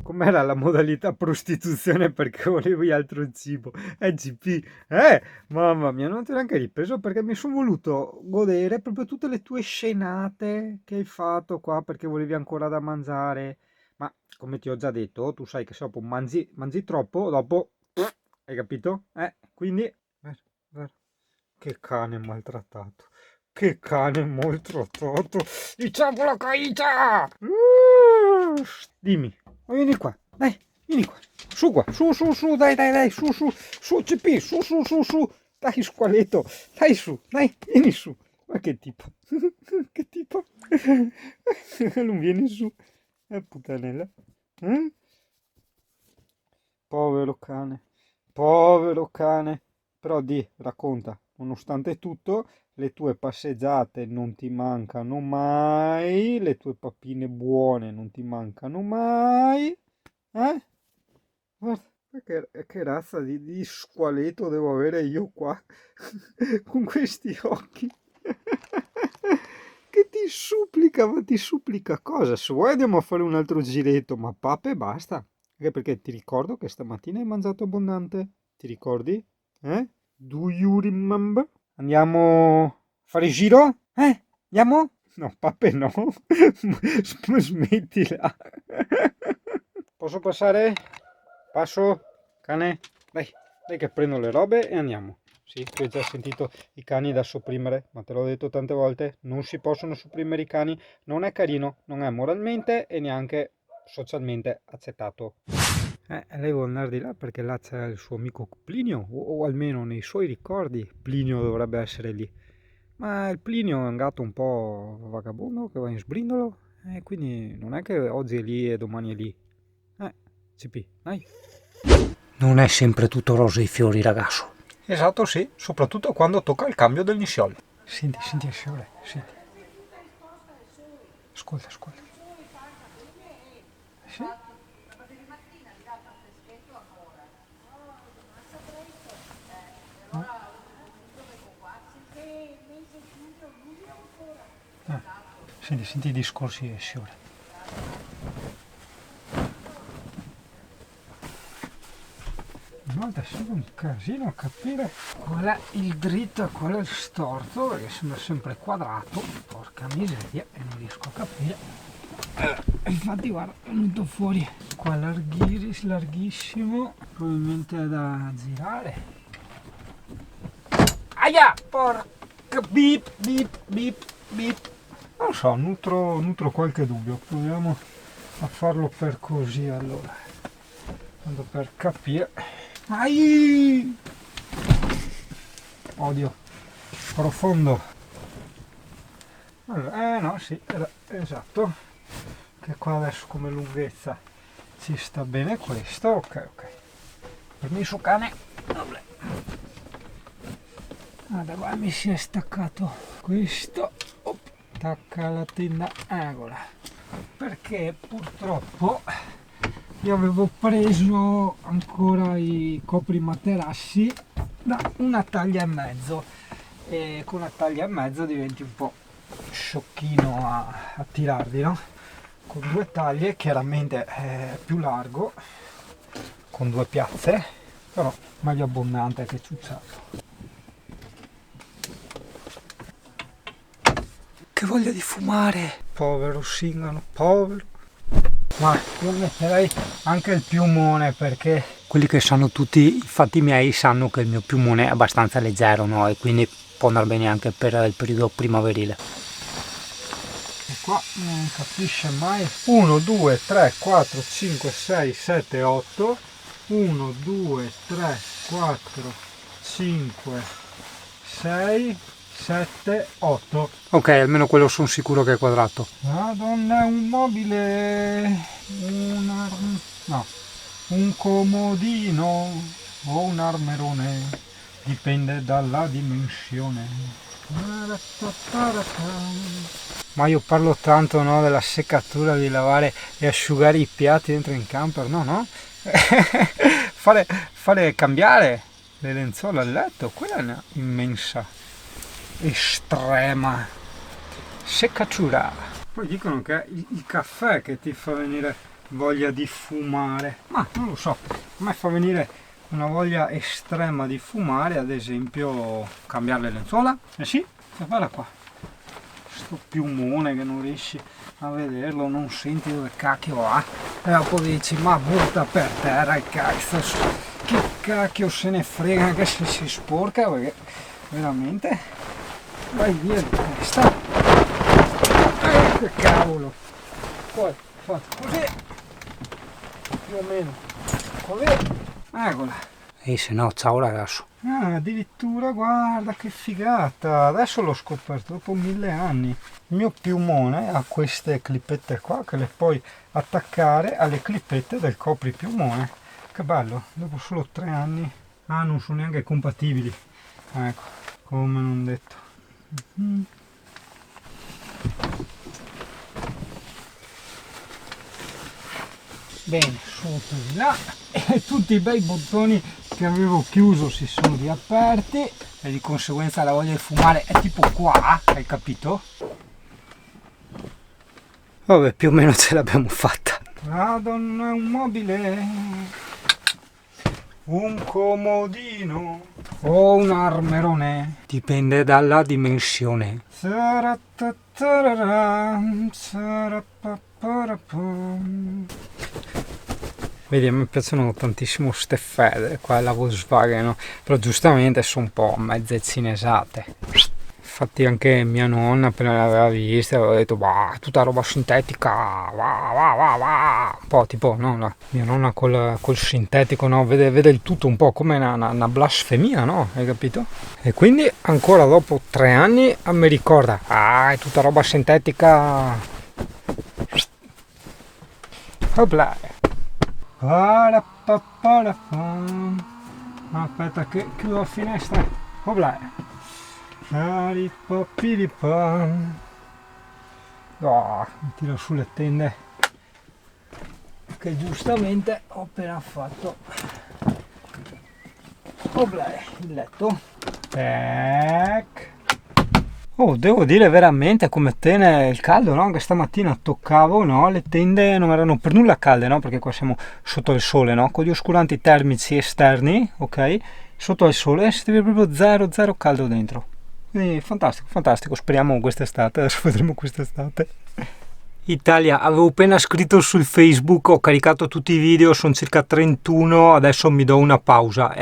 com'era la modalità prostituzione perché volevi altro cibo? GP, mamma mia, non ti ho neanche ripreso perché mi sono voluto godere proprio tutte le tue scenate che hai fatto qua perché volevi ancora da mangiare. Ma come ti ho già detto, tu sai che se dopo mangi troppo, dopo, hai capito? Quindi, vero. Che cane maltrattato. Che cane maltrattato. Diciamo la caita! Dimmi, vieni qua, dai, vieni qua. Su qua, su, dai, su, CP, su. Dai, squaletto, dai su, dai, vieni su. Ma che tipo? Che tipo? Non vieni su. Puttanella. Mm? Povero cane. Però racconta, nonostante tutto, le tue passeggiate non ti mancano mai, le tue papine buone non ti mancano mai, eh? Guarda, che razza di squaleto devo avere io qua, con questi occhi. Che ti supplica, ma ti supplica cosa? Se vuoi andiamo a fare un altro giretto, ma papà e basta. Anche perché ti ricordo che stamattina hai mangiato abbondante. Ti ricordi? Do you remember? Andiamo a fare il giro? Andiamo? No, pape no. Smettila. Posso passare? Passo? Cane? Dai che prendo le robe e andiamo. Sì, tu hai già sentito i cani da sopprimere, ma te l'ho detto tante volte, non si possono sopprimere i cani, non è carino, non è moralmente e neanche socialmente accettato. Lei vuole andare di là perché là c'è il suo amico Plinio, o almeno nei suoi ricordi Plinio dovrebbe essere lì. Ma il Plinio è un gatto un po' vagabondo che va in sbrindolo, e quindi non è che oggi è lì e domani è lì. CP, dai. Non è sempre tutto rose e fiori, ragazzo. Esatto, sì, soprattutto quando tocca il cambio del nisciole. Senti, Sciole, senti. Ascolta. Sì? Senti i discorsi di Sciole. No, adesso è un casino a capire qual è il dritto e qual è il storto, perché sembra sempre quadrato, porca miseria, e non riesco a capire. Infatti guarda, è venuto fuori qua larghissimo, probabilmente è da girare. Aia, porca, bip. Non so, nutro qualche dubbio, proviamo a farlo per così allora, tanto per capire. Ai! Odio profondo. Allora, no, sì, esatto. Che qua adesso come lunghezza ci sta bene questo. Ok. Permesso cane. Vabbè. Da qua mi si è staccato questo. Attacca la tenda, eccola. Perché purtroppo io avevo preso ancora i coprimaterassi da 1,5 taglie e con 1,5 taglie diventi un po' sciocchino a tirarli, no? Con 2 taglie chiaramente è più largo, con 2 piazze, però meglio abbondante che ciucciato. Che voglia di fumare! Povero Singano, povero! Ma io metterei anche il piumone perché Quelli che sanno tutti i fatti miei sanno che il mio piumone è abbastanza leggero, no? E quindi può andare bene anche per il periodo primaverile. E qua non capisce mai. 1, 2, 3, 4, 5, 6, 7, 8. 1, 2, 3, 4, 5, 6, 7, 8. Ok, almeno quello sono sicuro che è quadrato. Madonna, è un mobile, un comodino o un armerone, dipende dalla dimensione. Ma io parlo tanto, no, della seccatura, di lavare e asciugare i piatti dentro in camper, no? fare cambiare le lenzuola a letto, quella è una immensa, estrema seccatura. Poi dicono che è il caffè che ti fa venire voglia di fumare, ma non lo so, a me fa venire una voglia estrema di fumare, ad esempio cambiare le lenzuola. Eh sì, guarda qua, sto piumone che non riesci a vederlo, non senti dove cacchio va, e dopo dici ma butta per terra il cazzo, che cacchio se ne frega anche se si sporca, perché veramente vai via di testa, che cavolo. Poi fatto così, più o meno così, eccola. E se no, ciao ragazzo. Ah, addirittura guarda che figata, adesso l'ho scoperto dopo 1000 anni. Il mio piumone ha queste clippette qua che le puoi attaccare alle clippette del copripiumone. Che bello, dopo solo 3 anni. Ah, non sono neanche compatibili, ecco, come non detto. Bene, sotto di là, e tutti i bei bottoni che avevo chiuso si sono riaperti e di conseguenza la voglia di fumare è tipo qua, hai capito? Vabbè, più o meno ce l'abbiamo fatta. Madonna, un mobile, un comodino o un armerone. Dipende dalla dimensione. Vedi, a me piacciono tantissimo ste fede, qua la Volkswagen, no? Però giustamente sono un po' mezze cinesate. Infatti anche mia nonna appena l'aveva vista aveva detto bah, tutta roba sintetica, un po' tipo, no, mia nonna col sintetico, no, vede il tutto un po' come una blasfemia, no, hai capito? E quindi ancora dopo 3 anni mi ricorda, è tutta roba sintetica. Opla. Aspetta che chiudo la finestra. Opla. Mi tiro sulle tende che giustamente ho appena fatto. Il letto. Tac. Oh, devo dire veramente come tiene il caldo, no? Anche stamattina toccavo, no? Le tende non erano per nulla calde, no? Perché qua siamo sotto il sole, no? Con gli oscuranti termici esterni, ok? Sotto il sole si vede proprio zero caldo dentro. Quindi fantastico, fantastico, speriamo quest'estate, adesso vedremo quest'estate. Italia, avevo appena scritto sul Facebook, ho caricato tutti i video, sono circa 31, adesso mi do una pausa.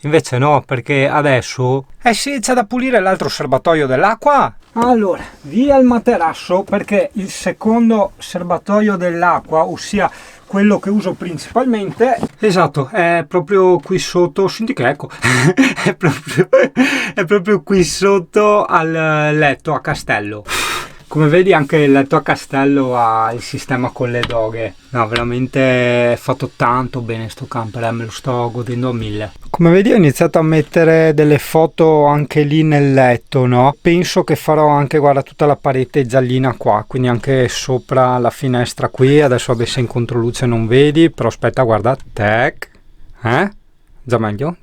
Invece no, perché adesso... sì, c'è da pulire l'altro serbatoio dell'acqua. Allora, via il materasso, perché il secondo serbatoio dell'acqua, ossia quello che uso principalmente, esatto, è proprio qui sotto, senti che ecco, è proprio qui sotto al letto a castello. Come vedi anche il letto a castello ha il sistema con le doghe. No, veramente è fatto tanto bene sto camper, me lo sto godendo a 1000. Come vedi ho iniziato a mettere delle foto anche lì nel letto, no? Penso che farò anche, guarda, tutta la parete giallina qua, quindi anche sopra la finestra qui. Adesso vabbè, se in controluce non vedi, però aspetta, guarda, tac, Già meglio,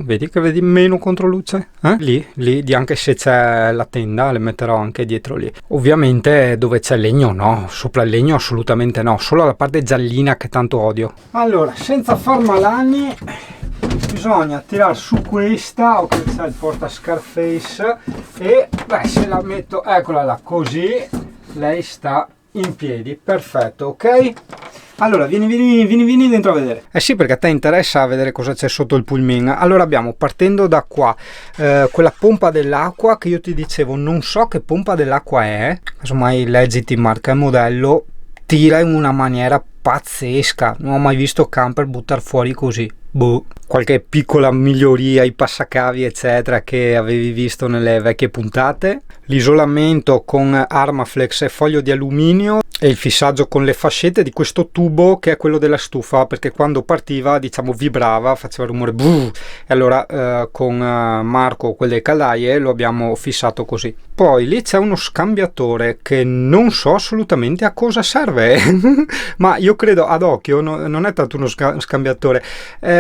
vedi che vedi meno controluce? Lì, anche se c'è la tenda, le metterò anche dietro lì. Ovviamente dove c'è legno no, sopra il legno assolutamente no, solo la parte giallina che tanto odio. Allora, senza far malanni, bisogna tirare su questa, ok, c'è il porta Scarface, e beh, se la metto, eccola là, così, lei sta in piedi, perfetto, ok? Allora, vieni dentro a vedere. Sì, perché a te interessa vedere cosa c'è sotto il pullman. Allora abbiamo, partendo da qua, quella pompa dell'acqua che io ti dicevo, non so che pompa dell'acqua è, casomai leggiti marca e modello, tira in una maniera pazzesca, non ho mai visto camper buttare fuori così. Boh, qualche piccola miglioria, i passacavi eccetera che avevi visto nelle vecchie puntate, l'isolamento con Armaflex e foglio di alluminio e il fissaggio con le fascette di questo tubo che è quello della stufa, perché quando partiva diciamo vibrava, faceva rumore e allora con Marco, quelle caldaie, lo abbiamo fissato così. Poi lì c'è uno scambiatore che non so assolutamente a cosa serve ma io credo ad occhio non è tanto uno scambiatore,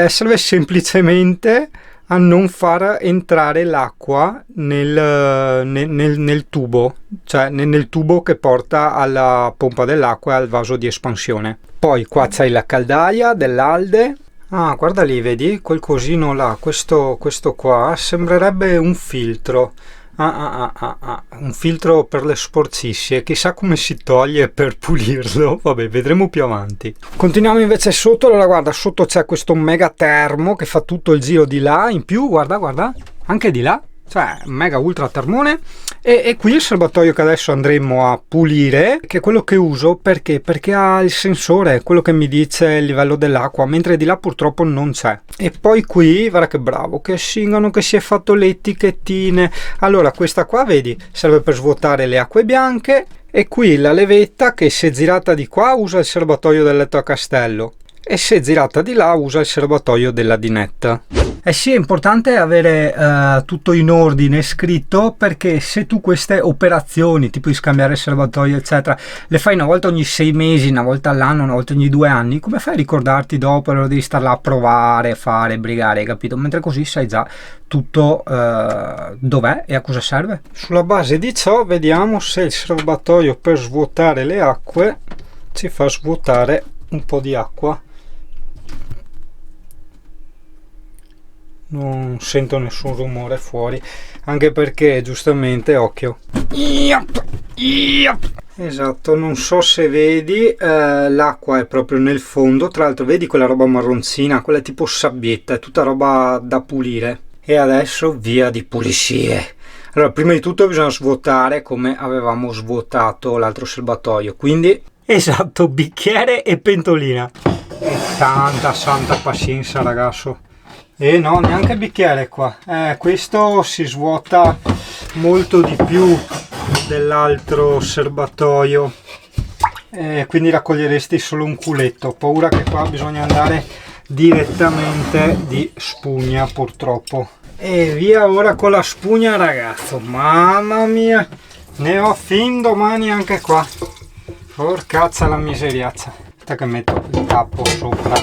serve semplicemente a non far entrare l'acqua nel tubo, cioè nel tubo che porta alla pompa dell'acqua e al vaso di espansione. Poi qua c'hai la caldaia dell'Alde. Ah, guarda lì, vedi quel cosino là, questo qua sembrerebbe un filtro. Un filtro per le sporcizie, chissà come si toglie per pulirlo. Vabbè, vedremo più avanti. Continuiamo invece sotto. Allora guarda, sotto c'è questo mega termo che fa tutto il giro di là, in più guarda anche di là, cioè mega ultra termone. E qui il serbatoio che adesso andremo a pulire, che è quello che uso perché ha il sensore, quello che mi dice il livello dell'acqua, mentre di là purtroppo non c'è. E poi qui, guarda che bravo, che Singano che si è fatto le etichettine. Allora questa qua, vedi, serve per svuotare le acque bianche, e qui la levetta che se girata di qua usa il serbatoio del letto a castello e se girata di là usa il serbatoio della dinetta. Eh sì, è importante avere tutto in ordine scritto, perché se tu queste operazioni tipo di scambiare il serbatoio eccetera le fai una volta ogni 6 mesi, una volta all'anno, una volta ogni 2 anni, come fai a ricordarti dopo? Allora devi star là a provare, fare, brigare, capito? Mentre così sai già tutto dov'è e a cosa serve. Sulla base di ciò vediamo se il serbatoio per svuotare le acque ci fa svuotare un po' di acqua. Non sento nessun rumore fuori, anche perché giustamente, occhio, esatto, non so se vedi, l'acqua è proprio nel fondo. Tra l'altro vedi quella roba marroncina, quella tipo sabbietta, è tutta roba da pulire. E adesso via di pulizie. Allora, prima di tutto bisogna svuotare come avevamo svuotato l'altro serbatoio, quindi esatto, bicchiere e pentolina. E tanta santa pazienza, ragazzo. E no, neanche bicchiere qua. Questo si svuota molto di più dell'altro serbatoio, quindi raccoglieresti solo un culetto. Ho paura che qua bisogna andare direttamente di spugna, purtroppo. E via ora con la spugna, ragazzo. Mamma mia, ne ho fin domani anche qua. Porcazza la miseriazza. Aspetta che metto il tappo sopra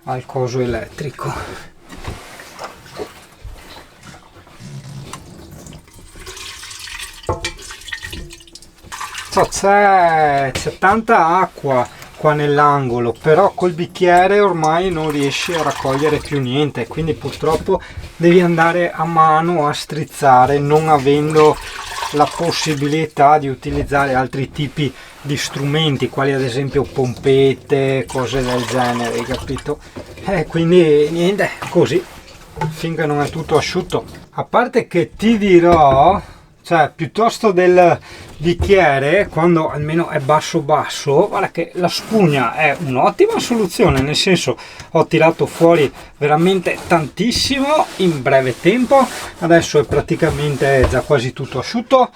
al coso elettrico. C'è tanta acqua qua nell'angolo, però col bicchiere ormai non riesci a raccogliere più niente, quindi purtroppo devi andare a mano a strizzare, non avendo la possibilità di utilizzare altri tipi di strumenti, quali ad esempio pompette, cose del genere, hai capito? Quindi niente, così, finché non è tutto asciutto. A parte che ti dirò, cioè piuttosto del bicchiere, quando almeno è basso basso, guarda che la spugna è un'ottima soluzione, nel senso ho tirato fuori veramente tantissimo in breve tempo. Adesso è praticamente già quasi tutto asciutto.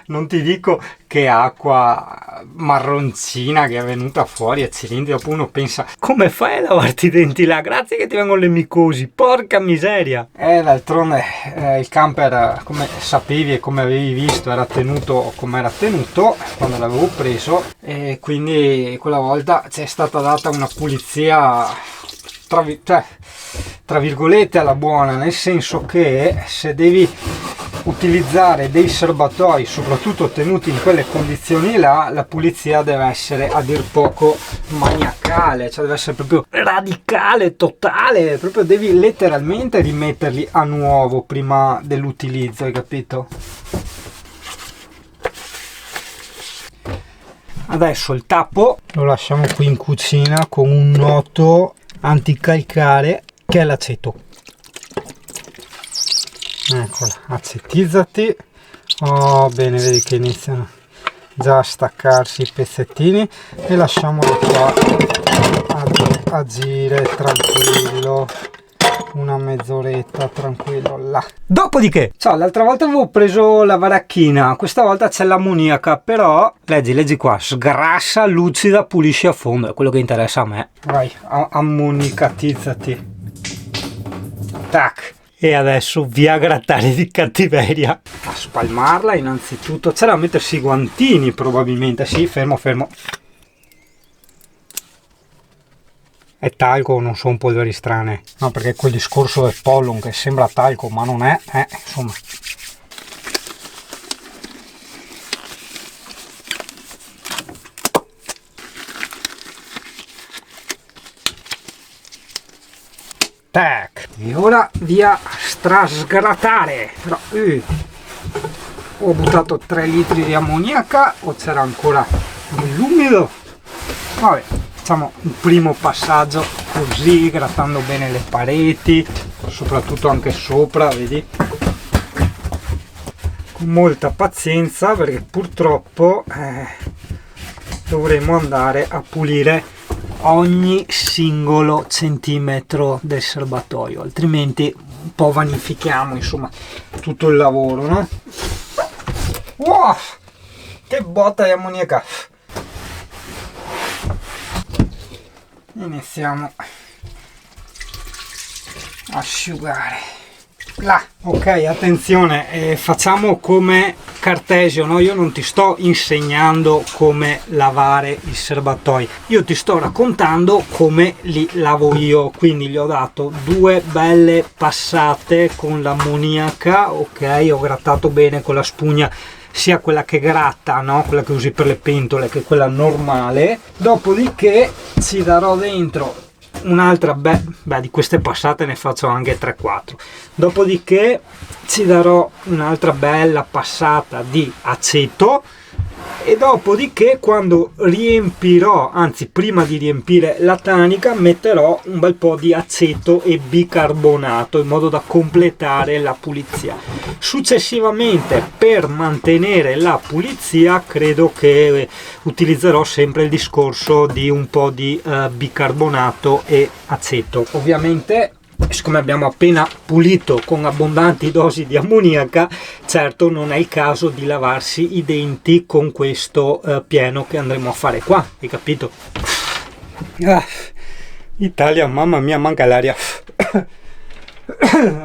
Non ti dico che acqua marroncina che è venuta fuori, accidenti, dopo uno pensa come fai a lavarti i denti là, grazie che ti vengono le micosi, porca miseria. E d'altronde il camper, come sapevi e come avevi visto, era tenuto come era tenuto quando l'avevo preso, e quindi quella volta c'è stata data una pulizia tra virgolette alla buona, nel senso che se devi utilizzare dei serbatoi, soprattutto tenuti in quelle condizioni là, la pulizia deve essere a dir poco maniacale, cioè deve essere proprio radicale, totale, proprio devi letteralmente rimetterli a nuovo prima dell'utilizzo, hai capito? Adesso il tappo lo lasciamo qui in cucina con un noto anticalcare che è l'aceto. Eccola, acetizzati. Oh, bene, vedi che iniziano già a staccarsi i pezzettini, e lasciamolo qua a agire tranquillo una mezz'oretta, tranquillo là. Dopodiché, ciao, l'altra volta avevo preso la varacchina, questa volta c'è l'ammoniaca, però leggi qua, sgrassa, lucida, pulisce a fondo, è quello che interessa a me. Vai, ammonicatizzati. Tac. E adesso via a grattare di cattiveria. A spalmarla innanzitutto. C'era da mettersi i guantini probabilmente. Sì, fermo. è talco o non sono polveri strane. No, perché quel discorso del pollon che sembra talco ma non è, insomma. Tac! E ora via strasgratare. Però ho buttato 3 litri di ammoniaca o c'era ancora dell'umido? Vabbè, facciamo un primo passaggio così, grattando bene le pareti, soprattutto anche sopra, vedi? Con molta pazienza, perché purtroppo dovremo andare a pulire ogni singolo centimetro del serbatoio, altrimenti un po' vanifichiamo, insomma, tutto il lavoro, no? Wow, che botta di ammoniaca! Iniziamo a asciugare. Là, ok, attenzione, facciamo come Cartesio, no? Io non ti sto insegnando come lavare i serbatoi, io ti sto raccontando come li lavo io, quindi gli ho dato 2 belle passate con l'ammoniaca, ok, ho grattato bene con la spugna, sia quella che gratta, no? Quella che usi per le pentole, che quella normale. Dopodiché ci darò dentro un'altra di queste passate ne faccio anche 3-4. Dopodiché ci darò un'altra bella passata di aceto e dopodiché quando riempirò, anzi prima di riempire la tanica, metterò un bel po' di aceto e bicarbonato in modo da completare la pulizia. Successivamente, per mantenere la pulizia, credo che utilizzerò sempre il discorso di un po' di bicarbonato e aceto. Ovviamente, siccome abbiamo appena pulito con abbondanti dosi di ammoniaca, certo non è il caso di lavarsi i denti con questo pieno che andremo a fare qua, hai capito? Italia, mamma mia, manca l'aria.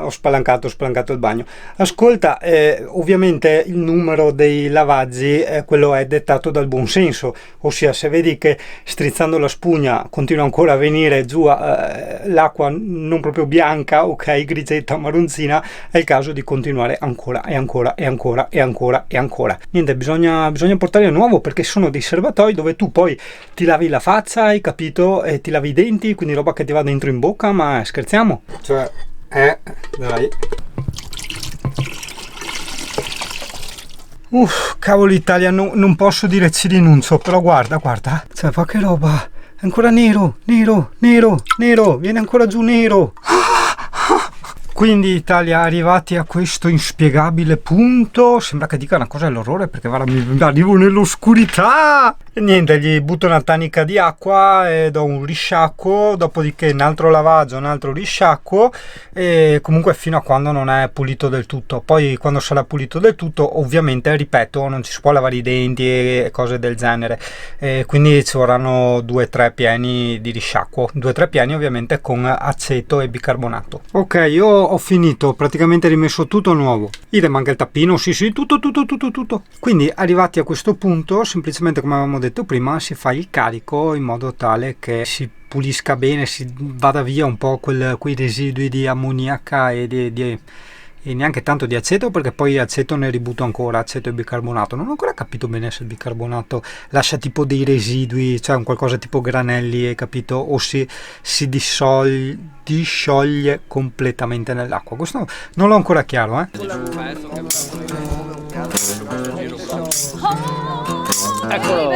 Ho spalancato il bagno. Ascolta, ovviamente il numero dei lavaggi quello è dettato dal buon senso, ossia se vedi che strizzando la spugna continua ancora a venire giù l'acqua non proprio bianca, ok, grigetta, marronzina, è il caso di continuare ancora e ancora e ancora e ancora e ancora. Niente, bisogna portare a nuovo, perché sono dei serbatoi dove tu poi ti lavi la faccia, hai capito, e ti lavi i denti, quindi roba che ti va dentro in bocca, ma scherziamo? Cioè, dai. Cavolo Italia, non posso dire ci rinuncio, però guarda, cioè fa che roba, è ancora nero, viene ancora giù nero. Quindi Italia, arrivati a questo inspiegabile punto, sembra che dica una cosa dell'orrore, perché guarda, mi arrivo nell'oscurità. E niente, gli butto una tanica di acqua e do un risciacquo, dopodiché un altro lavaggio, un altro risciacquo, e comunque fino a quando non è pulito del tutto. Poi quando sarà pulito del tutto, ovviamente, ripeto, non ci si può lavare i denti e cose del genere, quindi ci vorranno 2-3 pieni di risciacquo, 2-3 pieni ovviamente con aceto e bicarbonato. Ok, io ho finito, praticamente rimesso tutto nuovo. Idem anche il tappino, sì, tutto. Quindi arrivati a questo punto, semplicemente come avevamo detto prima, si fa il carico in modo tale che si pulisca bene, si vada via un po' quei residui di ammoniaca e neanche tanto di aceto, perché poi aceto ne ributto ancora, aceto e bicarbonato. Non ho ancora capito bene se il bicarbonato lascia tipo dei residui, cioè un qualcosa tipo granelli, hai capito, o si discioglie completamente nell'acqua. Questo non l'ho ancora chiaro, Eccolo.